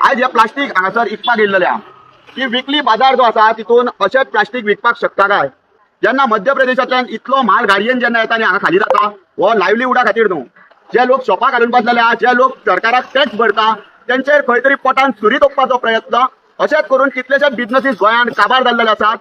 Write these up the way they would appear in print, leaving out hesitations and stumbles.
आज हे प्लास्टीक हांगासर इकपाक येयल्लेले आहा की विकली बाजार जो आसा तितून अशेंच प्लास्टीक विकपाक शकता काय? जेन्ना मध्य प्रदेशांतल्यान इतलो म्हाल गाडयेन जेन्ना येता आनी हांगा खाली जाता हो लायव्हलीहुडा खातीर न्हू, जे लोक शॉपां घालून बसलेले आहा, जे लोक सरकाराक टॅक्स भरता तेंचेर खंय तरी पोटान सुरी तोपपाचो प्रयत्न अशेंच करून कितलेशेच बिझनसीस गोंयान काबार जाल्लेले आसात.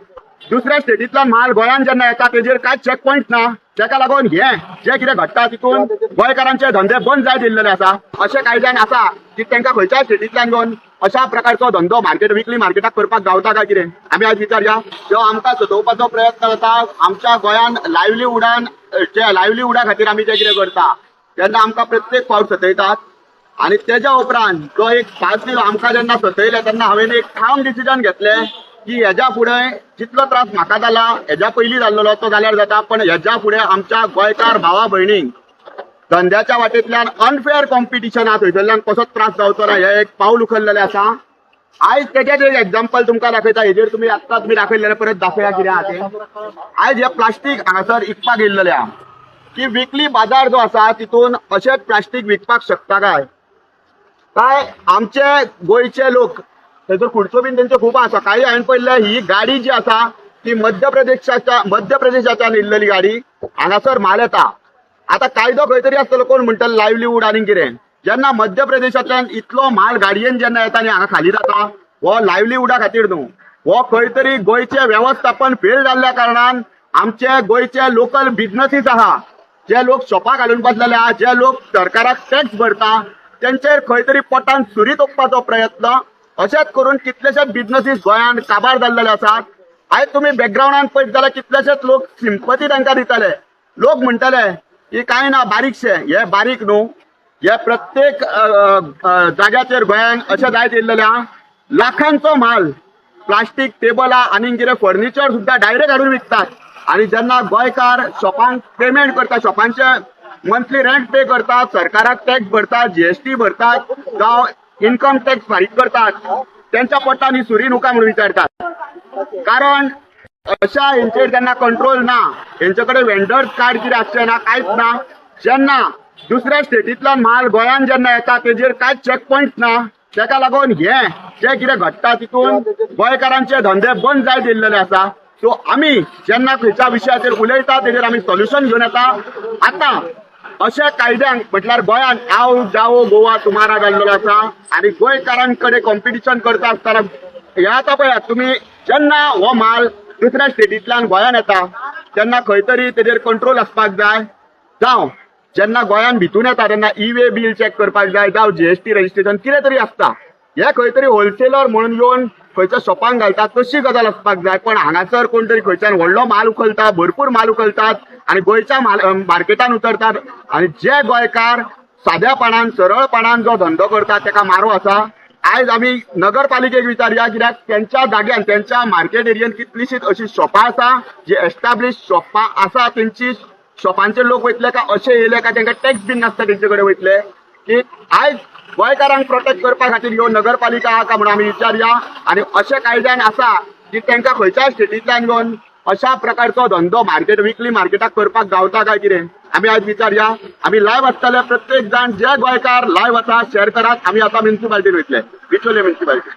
दुसऱ्या स्टेटींतल्यान माल गोंयान जेन्ना येता तेजेर कांयच चेक पॉयंट ना, तेका लागून हे जे कितें घडटा तितून गोंयकारांचे धंदे बंद जायत येयल्लेले आसा. अशें कायद्यान आसा की तांकां खंयच्याय स्टेटींतल्यान घेवन अशा प्रकारचो धंदो विकली मार्केटाक करपाक गावता काय कितें? आमी आज विचारया. जो आमकां सुचोवपाचो प्रयत्न करता आमच्या गोंयान लायव्हलीहुडा खातीर आमी जे कितें करता तेन्ना आमकां प्रत्येक फावट सतयतात आणि त्याच्या उपरांत जो एक 5 दीस आमकां जेन्ना सतयले तेन्ना हांवें एक ठाम डिसिजन घेतलें की हेज्या फुडें जितलो त्रास म्हाका जाला हेज्या पयलीं जाल्लो तो जाल्यार जाता, पण हेज्या फुडें आमच्या गोंयकार भावा भयणींक धंद्याच्या वाटेंतल्यान अनफेअर कॉम्पिटिशनाक थंयसरल्यान कसो त्रास जावचो ना हें एक पाऊल उखललेलें आसा. आयज तेजेच एक एग्जाम्पल तुमकां दाखयता. हेजेर तुमी आत्तां दाखयलेलें परत दाखया कितें आहा तें. आयज हे प्लास्टीक हांगासर इकपाक येयल्लेलें आहा की विकली बाजार जो आसा तितून अशेंच प्लास्टीक विकपाक शकता काय आमचे गोंयचे लोक थंयसर खुर्च्यो बीन तेंच्यो खूब आसा. सकाळीं हांवें पळयलें ही गाडी जी आसा ती मध्य प्रदेशाच्यान येयल्लेली गाडी हांगासर माल येता. आता कायदो खंय तरी आसतलो, कोण म्हणटलो लायव्हलीहूड आनी कितें. जेन्ना मध्य प्रदेशांतल्यान इतलो माल गाडयेन जेन्ना येता आनी हांगा खाली जाता हो लायव्हलीहुडा खातीर न्हू, हो खंय तरी गोंयचे वेवस्थापन फेल जाल्ल्या कारणान आमचे गोंयचे लोकल बिझनसीस आहा, जे लोक शॉपां घालून बसलेले आहा, जे लोक सरकाराक टॅक्स भरता तेंचेर खंय तरी पोटान सुरी तोपपाचो प्रयत्न अशेंच करून कितलेशेच बिझनसीस गोंयान काबार जाल्लेले आसात. आयज तुमी बॅकग्रावंडान पळयत जाल्यार कितलेशेच लोक सिंपथी तांकां दिताले. लोक म्हणटाले की कांय ना बारीकशे, हे बारीक न्हू, हे प्रत्येक जाग्याचेर गोंयान अशें जायत येयल्लेलें आहा. लाखांचो माल प्लास्टीक टेबलां आनी कितें फर्निचर सुद्दां डायरेक्ट हाडून विकतात. आणि जेन्ना गोंयकार शॉपांक पेमेंट करता, शॉपांचे मंथली रेंट पे करतात, सरकाराक टॅक्स भरतात, जीएसटी भरतात, जावं इन्कम टॅक्स फारीक करतात, त्यांच्या पोटान ही सुरी नुका म्हणून विचारतात. कारण अशा हेंचेर जेन्ना कंट्रोल ना, हेंचे कडेन वेंडर्स कार्ड कितें आसचें ना, कांयच ना. जेन्ना दुसऱ्या स्टेटींतल्यान माल गोंयान जेन्ना येता तेजेर कांयच चेक पॉयंट ना, तेका लागून हे जे कितें घडटा तितून गोंयकारांचे धंदे बंद जायत येयल्लेले आसा. सो आमी जेन्ना खंयच्या विशयाचेर उलयता तेजेर आमी सोल्युशन घेवन येता. आतां अशा कायद्यांक म्हटल्यार गोंयान आओ जाओ गोवा तुमारा जाल्लो आसा आनी गोंयकारांकडे कॉम्पिटिशन करता आसतना हे आतां पळयात तुमी, जेन्ना हो माल दुसऱ्या स्टेटींतल्यान गोंयान येता तेन्ना खंय तरी तेजेर कंट्रोल आसपाक जाय. जावं जेन्ना गोंयान भितून येता तेन्ना ई-वे बिल चॅक करपाक जाय, जावं जीएसटी रजिस्ट्रेशन कितें तरी आसता. हे खंय तरी होलसेलर म्हणून येवन खंयच्या शॉपांक घालतात तशी गजाल आसपाक जाय. पण हांगासर कोण तरी खंयच्यान व्हडलो माल उखलता, भरपूर माल उखलतात आणि गोंयच्या मार्केटान उतरतात. आणि जे गोंयकार सादेपणान सरळपणान जो धंदो करता तेका मारो आसा. आयज आमी नगरपालिकेक विचारया, कित्याक त्यांच्या जाग्यान त्यांच्या मार्केट एरियेन कितलीशीच अशी शॉपां आसा जी एस्टाब्लिश शॉपां आसा. तेंची शॉपांचे लोक वयतले काय अशे येयले काय तांकां टॅक्स बीन नासता तेंचे कडेन वयतले. की आयज गोंयकारांक प्रोटेक्ट करपा खातीर ह्यो नगरपालिका आहा काय म्हणून आमी विचारया. आणि अशे कायद्यान आसा की तांकां खंयच्याय स्टेटींतल्यान घेवन अशा प्रकारचो धंदो विकली मार्केटाक करपाक गावता काय कितें आमी आज विचारया. आमी लायव्ह आसतले, प्रत्येक जाण जे गोंयकार लायव्ह आसा शेअर करात. आमी आतां म्युन्सिपालिटीन वयतले, बिचोले म्युन्सिपालिटी.